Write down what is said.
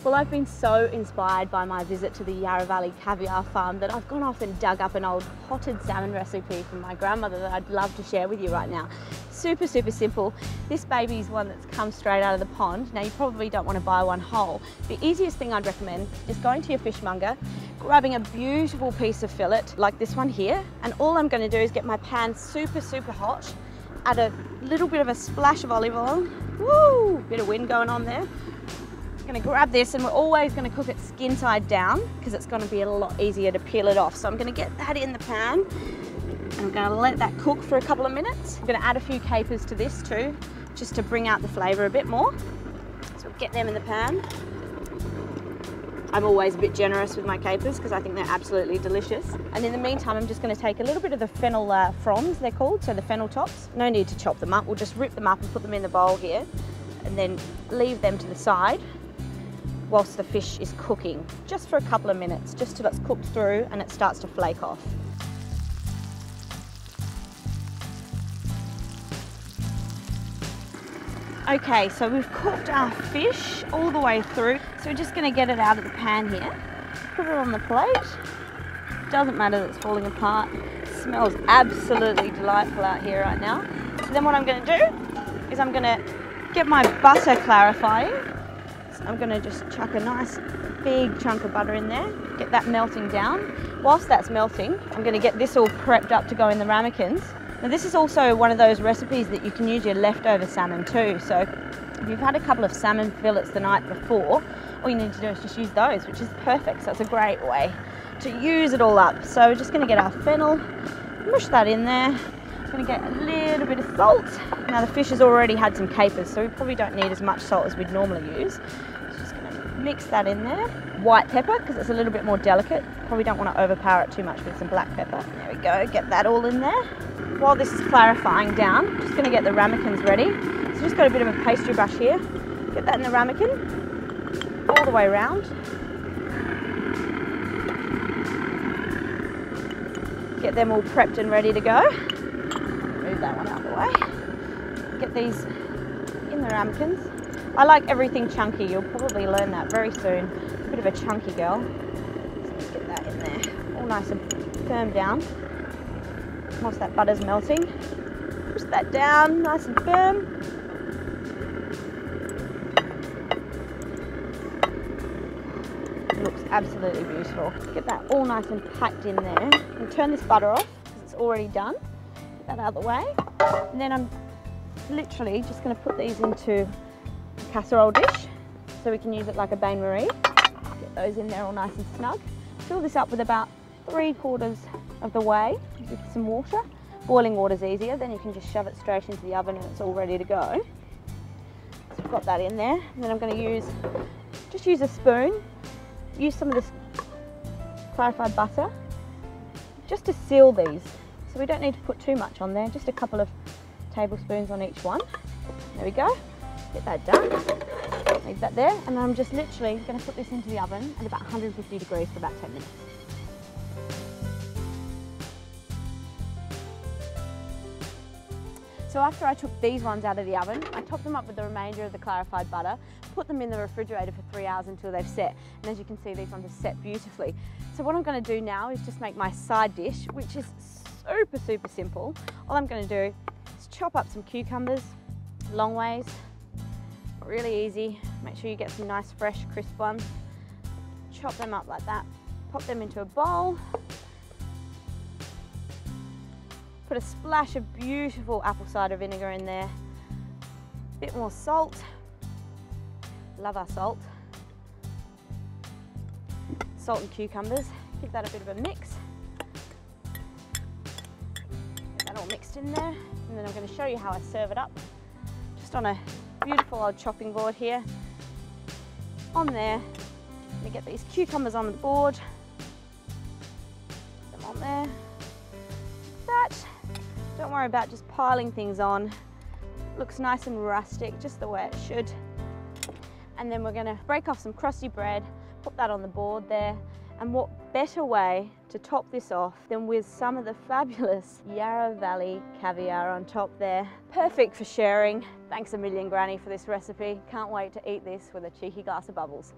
Well, I've been so inspired by my visit to the Yarra Valley Caviar Farm that I've gone off and dug up an old potted salmon recipe from my grandmother that I'd love to share with you right now. Super, super simple. This baby's one that's come straight out of the pond. Now, you probably don't want to buy one whole. The easiest thing I'd recommend is going to your fishmonger, grabbing a beautiful piece of fillet like this one here, and all I'm going to do is get my pan super, super hot, add a little bit of a splash of olive oil. Woo! Bit of wind going on there. Going to grab this, and we're always going to cook it skin side down because it's going to be a lot easier to peel it off. So I'm going to get that in the pan and I'm going to let that cook for a couple of minutes. I'm going to add a few capers to this too, just to bring out the flavour a bit more. So we'll get them in the pan. I'm always a bit generous with my capers because I think they're absolutely delicious. And in the meantime, I'm just going to take a little bit of the fennel fronds, they're called, so the fennel tops. No need to chop them up, we'll just rip them up and put them in the bowl here and then leave them to the side whilst the fish is cooking, just for a couple of minutes, just till it's cooked through and it starts to flake off. Okay, so we've cooked our fish all the way through, so we're just going to get it out of the pan here, put it on the plate. Doesn't matter that it's falling apart. It smells absolutely delightful out here right now. So then what I'm going to do is I'm going to get my butter clarifying. I'm going to just chuck a nice big chunk of butter in there, get that melting down. Whilst that's melting, I'm going to get this all prepped up to go in the ramekins. Now this is also one of those recipes that you can use your leftover salmon too. So if you've had a couple of salmon fillets the night before, all you need to do is just use those, which is perfect. So it's a great way to use it all up. So we're just going to get our fennel, mush that in there. I'm going to get a little bit of salt. Now the fish has already had some capers, so we probably don't need as much salt as we'd normally use. Just going to mix that in there. White pepper, because it's a little bit more delicate. Probably don't want to overpower it too much with some black pepper. There we go, get that all in there. While this is clarifying down, I'm just going to get the ramekins ready. So just got a bit of a pastry brush here. Get that in the ramekin, all the way around. Get them all prepped and ready to go. Move that one out of the way. Get these in the ramekins. I like everything chunky. You'll probably learn that very soon. A bit of a chunky girl. So let's get that in there. All nice and firm down. Once that butter's melting, push that down nice and firm. It looks absolutely beautiful. Get that all nice and packed in there. And turn this butter off because it's already done. Get that out of the way. And then I'm literally just going to put these into a casserole dish so we can use it like a bain-marie. Get those in there all nice and snug. Fill this up with about 3/4 of the way with some water. Boiling water's easier, then you can just shove it straight into the oven and it's all ready to go. So I've got that in there. And then I'm going to just use a spoon, use some of this clarified butter just to seal these. So we don't need to put too much on there, just a couple of tablespoons on each one. There we go. Get that done. Leave that there, and I'm just literally going to put this into the oven at about 150 degrees for about 10 minutes. So after I took these ones out of the oven, I topped them up with the remainder of the clarified butter, put them in the refrigerator for 3 hours until they've set. And as you can see, these ones are set beautifully. So what I'm going to do now is just make my side dish, which is super, super simple. All I'm going to do is chop up some cucumbers, long ways, really easy. Make sure you get some nice, fresh, crisp ones. Chop them up like that. Pop them into a bowl. Put a splash of beautiful apple cider vinegar in there. A bit more salt. Love our salt. Salt and cucumbers. Give that a bit of a mix. Get that all mixed in there. And then I'm going to show you how I serve it up. Just on a beautiful old chopping board here. On there. Let me get these cucumbers on the board. Put them on there. That. Don't worry about just piling things on. Looks nice and rustic, just the way it should. And then we're going to break off some crusty bread, put that on the board there. And what better way to top this off than with some of the fabulous Yarra Valley caviar on top there. Perfect for sharing. Thanks a million, Granny, for this recipe. Can't wait to eat this with a cheeky glass of bubbles.